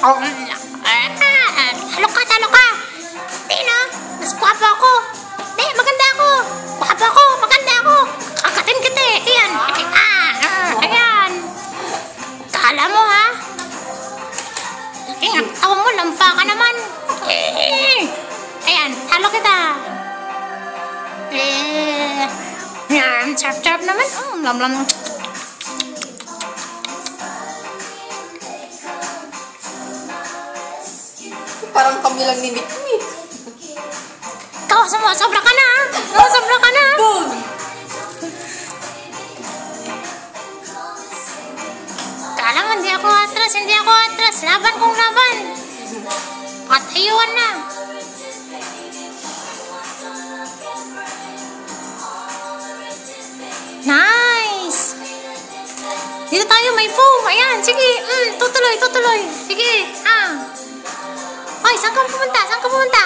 Talo ka, talo ka. Di na, mas guwapo ako. Di, maganda ako. Guwapo ako, maganda ako. Kakatin kita eh. Ayan. Ayan. Kala mo ha? Tawa mo, lampa ka naman. Ayan, talo kita. Yan, sarap-sarap naman. Lam-lam. Parang kami lang ni Mikmi. Ikaw, sobra ka na. Sobra ka na. Boom! Kala mo, hindi ako atras. Hindi ako atras. Laban kong laban. Patayuan na. Nice! Dito tayo, may foam. Ayan, sige. Tutuloy, tutuloy. Sige, Ay, saan ka pumunta? Saan ka pumunta?